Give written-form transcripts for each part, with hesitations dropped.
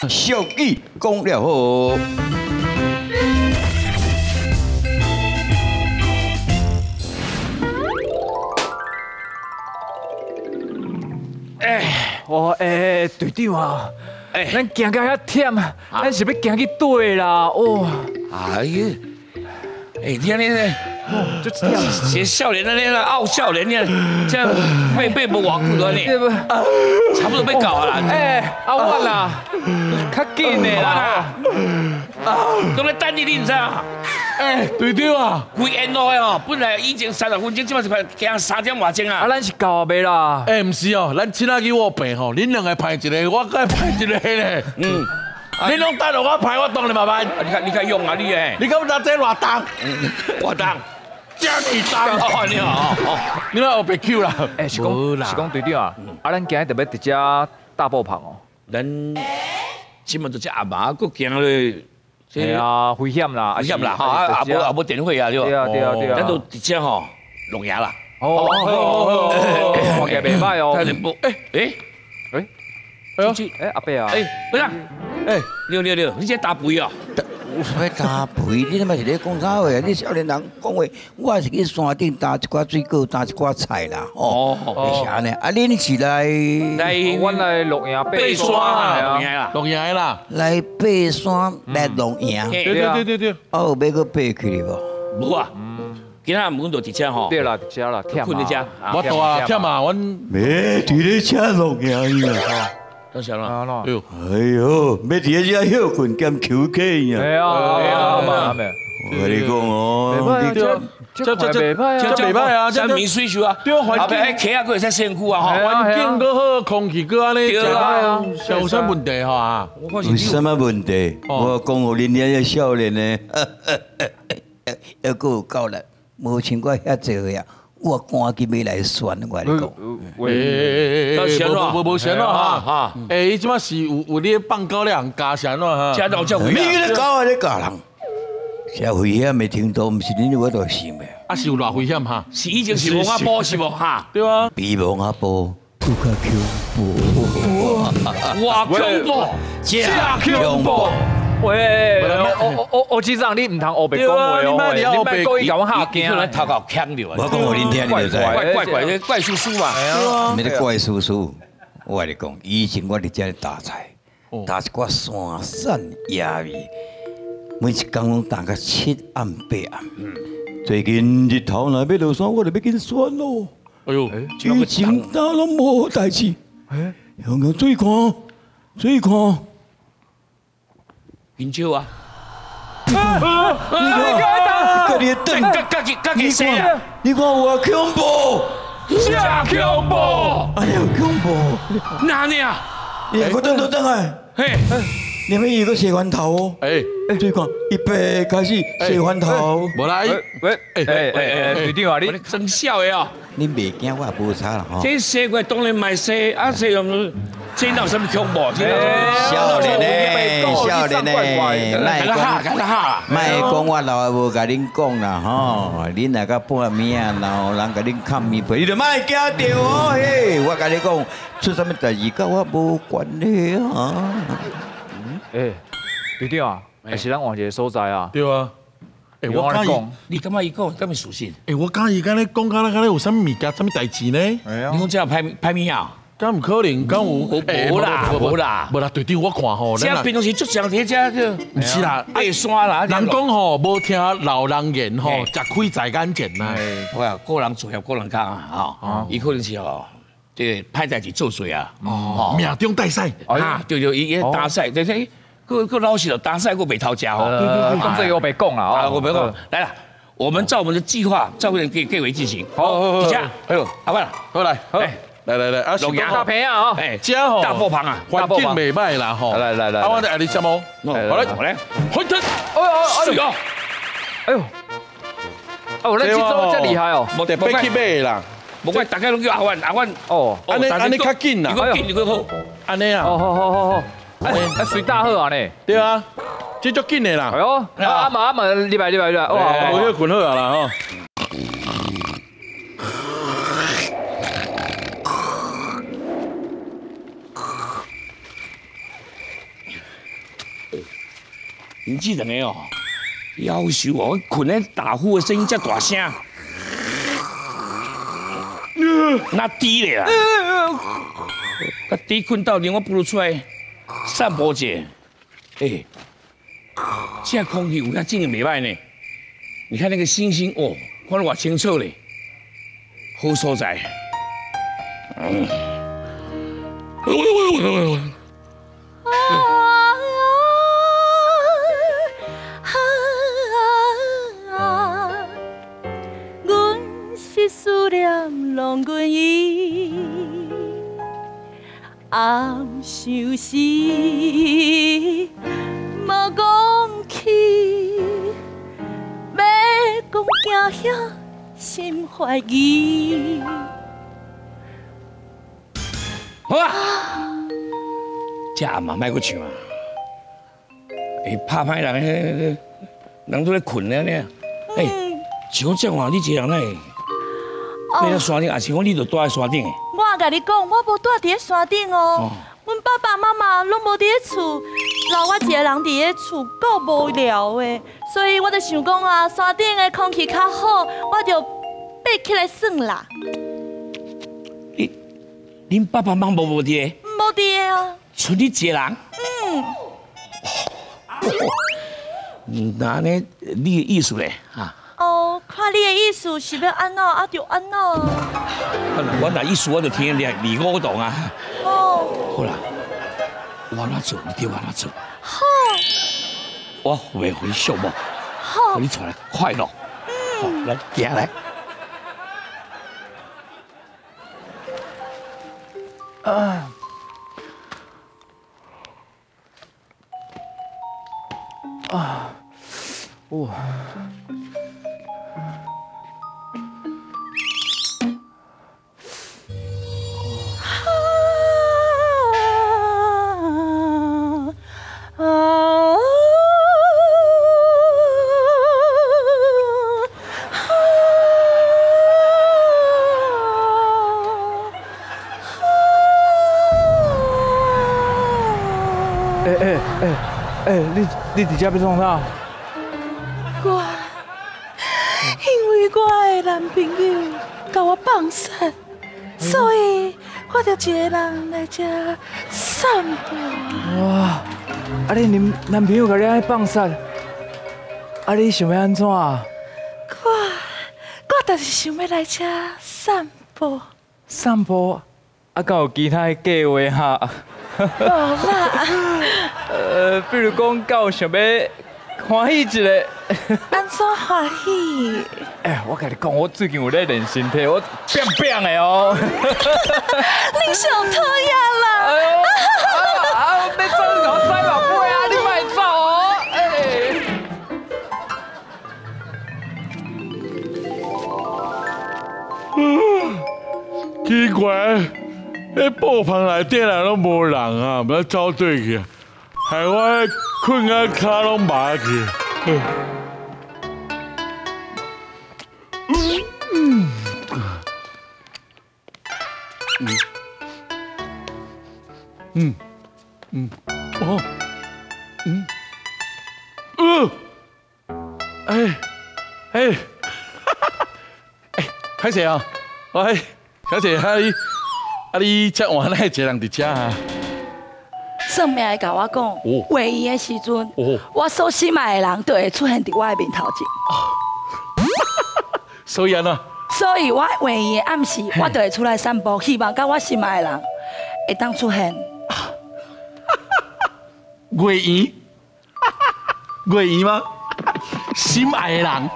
俗语讲了好。队长啊，咱行到遐忝，咱是要行去对啦，哦。哎呀，你安尼呢？就这样，些少年那个傲少年呢，这样背无偌久了呢，差不多要到啊啦。我啦，较紧的啦。都在等你，你知影？队长啊，规沿路的哦，本来以前30分钟，即摆是行3点外钟啊。咱是到未啦？毋是哦，咱亲仔去我病吼，恁两个排一个，我该排一个咧。恁拢等着我排，我当然嘛排。你看用啊你诶，你敢知这偌重？我当。这么重？你好，你那后白扣啦？是讲队长啊，咱今日特别伫遮大步棚哦。咱即满都只阿妈，佫行咧。系啊，危险啦，危险啦，哈，也无电话啊，对吧？对啊，咱都直接吼龙牙啦。看起来袂歹哦。阿伯啊，不是，六，你这打肥哦？我打肥，你他妈是咧讲啥话？你少年人讲话，我是去山顶打一寡水果，打一寡菜啦。是安尼。啊，恁是来？阮来洛阳爬山啊，龙岩啦，来爬山来龙岩。对。哦，要搁爬去无？无啊。今仔阮就直接吼。对啦，遮啦，忝啊。困伫遮。我大啊，忝啊，阮。没伫咧车龙岩啊。当然啦。哎呦，要伫咧遮休困兼求客呀。哎呀，我跟你讲哦，这袂歹啊，山明水秀啊，对啊，环境迄溪啊，佫会使身躯啊，吼，环境佫好，空气佫安尼，对啊，有啥问题吼啊？有什么问题？我讲互恁遐个少年呢，还佫有够力，无像我遐济呀。我赶紧要来选，我跟你讲，无钱咯哈！伊即摆是有你放狗咧，人加钱咯哈！加到这危险，你咧搞啊咧教人，这危险的程度，毋是恁我都想的。啊，是有偌危险哈？是以前是无法保是无哈？对啊，比无法保，更加恐怖。哇，恐怖，真恐怖！喂，我机长，你唔通黑白讲话哦，你莫故意甲我吓惊。你头壳呛着啊！我讲互恁听，你就知。怪叔叔嘛。咩咧怪叔叔？我跟你讲，以前我伫遮打菜，打一寡山产野味，每一工拢打到7暗8暗。最近日头若要落山，我就要紧选咯。哎呦，以前打拢无代志。用水看，水看。饮酒啊！你看，你等，你看我恐怖，真恐怖！哎呀，恐怖！哪里啊？我等来，嘿，你们一个洗完头哦，最看预备开始洗完头，无来，队长啊，你真笑的哦！你袂惊我也无差啦吼。这洗过当然卖洗，啊洗用。这哪有什么恐怖？少年呢，少年呢，卖讲我老的无甲恁讲啦吼，恁若甲半暝啊，然后人甲恁看面皮，你就卖惊着哦嘿！我甲你讲，出什么代志甲我无关系啊！队长啊，还是咱换一个所在啊？对啊。我讲，你感觉伊讲咁咪属实？我讲伊敢咧讲，敢咧有啥物件、啥物代志呢？你讲这样拍面啊？敢唔可能？敢有？无啦，队长我看吼，这平常时出上伫遮个，唔是啦，爬山啦。人讲吼，无听老人言吼，食亏在眼前呐。我啊，个人做业，个人讲啊，吼，伊可能是吼，这歹代志做水啊，命中带赛啊，对，伊打赛，这些个老实了，打赛个袂偷食吼。这个我别讲啦，我别讲，来了，我们照我们的计划，照各位进行。好，底下，哎呦，阿爸，好来，来，啊，龙牙大平啊，家吼大波旁啊，环境袂歹啦吼，来，啊，我来你什么？好来，混腾，哎呦，哦，咱这招真厉害哦，冇得飞去买啦，冇怪大家拢叫阿万，哦，安尼较紧啦，如果紧就好，安尼啊，好，哎，水大好啊呢，对啊，这足紧的啦，哎呦，阿妈，入来，哇，无要困好啊啦吼。你这两个哦，夭寿哦，困咧打呼的声音遮大声，那低咧啦，啊低困到连我不如出来散步者，哎，这空气有影真的袂歹呢。你看那个星星哦，看得偌清楚咧，好所在。阮是思念浪阮意，暗想时无讲起，要讲惊遐心怀疑。好啊，这暗嘛莫搁唱啊，会拍歹人迄人都咧困咧呢。哎，像我这样话，你一个人呢？你咧山顶，也是讲你就住在山顶的。我甲你讲，我无住伫咧山顶哦。阮爸爸妈妈拢无伫咧厝，留我一个人伫咧厝，够无聊的。所以我就想讲啊，山顶的空气较好，我就爬起来耍啦。恁爸爸妈妈无伫咧？无伫咧啊。剩你一个人？那呢？你的意思咧？哈？哦，看你的意思是要安怎，啊就安怎。我那意思我就听你2、5懂啊。哦。好啦，我安怎做，你就安怎做。好。我会回想无？好。你出来快乐。好，来，行来。哇！你伫遮要创啥？因为我的男朋友甲我放散，所以我就一个人来遮散步。哇！啊，你男朋友甲你爱放散，啊，你想要安怎？我就是想要来遮散步。散步？啊，敢有其他的计划哈？无啦。比如讲，敢有想要欢喜一下？安怎欢喜？哎，我跟你讲，我最近有在练身体，我变变的哦。你上讨厌啦！哎呦，你走我塞老背啊！你莫走哦。奇怪，那布棚内底人拢无人啊，要走对去，害我困啊脚拢麻去。歹势啊！喂，小姐，你遮晚来一个人伫遮啊？算命的甲我讲，回伊的时阵，我所心爱的人就会出现伫我的面头前。所以安怎？所以我回伊的暗时，我就会出来散步，希望甲我心爱的人会当出现。月圆，月圆吗？心爱的人。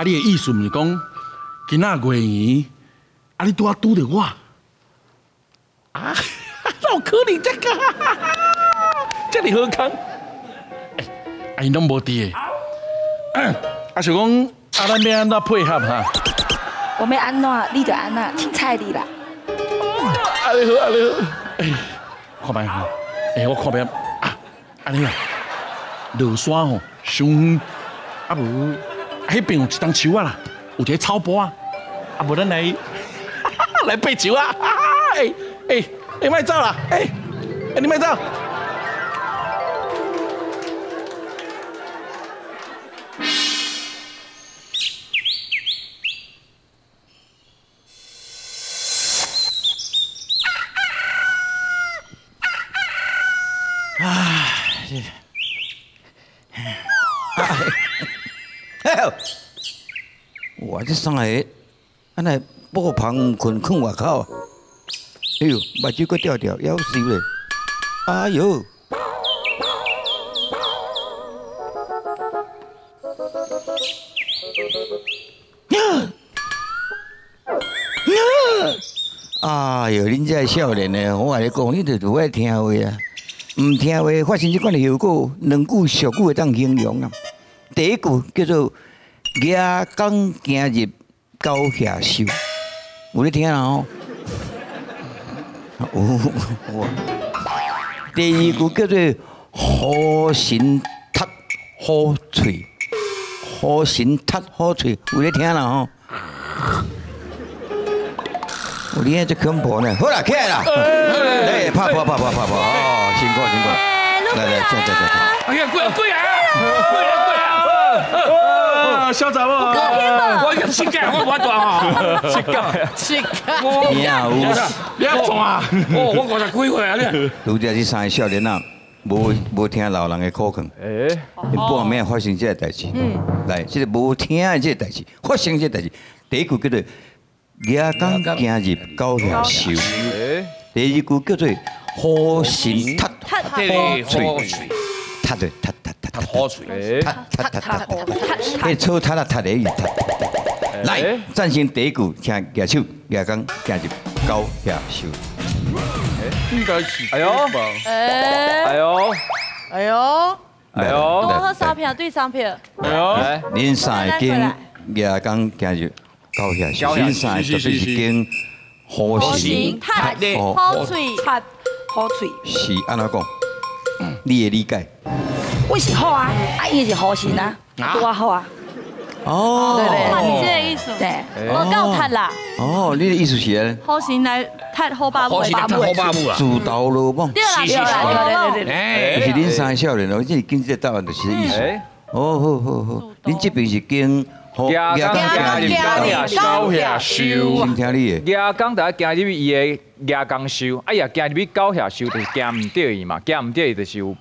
你的意思毋是讲今仔月圆，你拄着我？啊，哪有可能这个？这么好康？因拢无伫的。想讲咱要安怎配合哈？我要安怎，你就安怎，凊彩你啦。安尼好，安尼好。看卖哈，我看卖安尼啊，落山吼，伤远，无。迄边有一丛树啊啦，有一个草坡啊，无咱来来爬树啊！莫走啦！你莫走，我这三个，安尼布棚困外口，哎呦，目睭搁掉掉，夭寿咧！哎呦！哎呦，恁这少年的，我跟你讲，你著爱听话啊！唔听话，发生这款的后果，两句俗语会当形容啊。第一句叫做“夜刚行入高下收”，有咧听啦吼。有。第二句叫做“好神塌好喙”，好神塌好喙，有咧听啦吼。有你这恐怖呢？好啦，起来啦！来，拍，哦，辛苦。来，走。哎呀，贵啊！小杂某，我个膝盖我大吼，膝盖，你要撞啊！我50几岁啊，你。拄则这三个少年啊，无听老人的苦劝，因半暝发生这个代志。来，这个无听的这个代志，发生这个代志，第一句叫做“夜刚行入高下收”，第二句叫做“好神塌好喙”，塌的塌。好嘴，塌，迄粗塌啦塌的意思。来，暂时第一句，听举手，夜刚行入高下收。应该是。哎呦，多喝3票对3票。哎呦，恁三个经夜刚行入高下收，恁三个特别是经好神塌好嘴，塌好嘴。是安怎讲？你的理解？我是好啊，伊是好心啊，多好啊。哦，哇，你这个意思，对，我够塌啦。哦，你的意思是咧？好心来塌好爸母，好爸母啊！自投罗网。对啦，就是恁三个少年哦，这经济答案就是这意思。哦，好，恁这边是经夜刚行入高下收，真听你的。夜刚在行入伊的夜刚收，哎呀，行入高下收就是行唔对伊嘛，行唔对伊就是有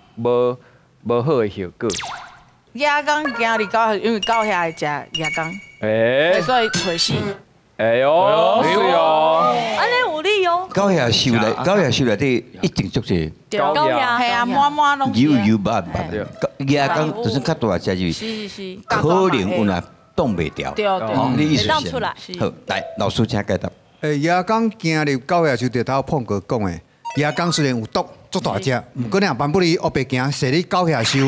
无好的效果。夜刚行入高下，因为高下会食夜刚，所以找死。哎呦，是哦，安尼有理哦。高下收内底一定足济。高下系啊，满拢是。油捌。夜刚就是较大只入，是，可能有若挡袂掉。对，你意思是？当出来。好，来，老师请解答。夜刚行入高下收，就头碰过讲的。夜刚虽然有毒，足大只，毋过你若办不离黑白行，说你高下收，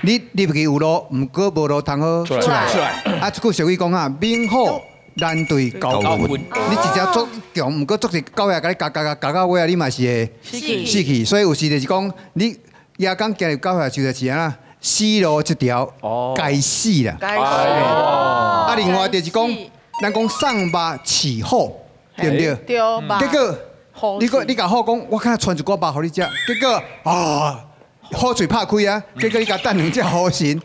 你入去有路，毋过无路通好出来。啊，即句俗语讲啊，明好难对高分。你直接足强，毋过足是高下，甲你夹到尾啊，你嘛是会死去。所以有时就是讲，你夜刚行入高下收就是安那死路一条，该死啦。啊，另外就是讲，咱讲上马起后，对不对？对，结果。你甲好讲，我看传一锅肉互你食，结果啊，好嘴拍开啊，结果你甲等两只好心，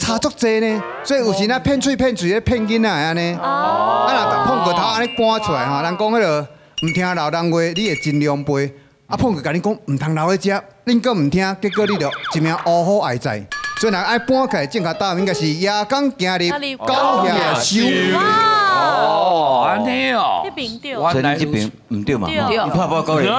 差足济呢。所以有时咱骗嘴咧骗囡仔安尼，啊若碰过头安尼搬出来吼，人讲迄个唔听老人话，你会尽量背。啊碰过甲你讲唔通留咧食，恁搁唔听，结果你就一命乌好哀在。所以人爱搬起来正确答案应该是夜刚行入高下收。哦，安尼哦，这边对。所以你这边唔对嘛？你拍报告咧。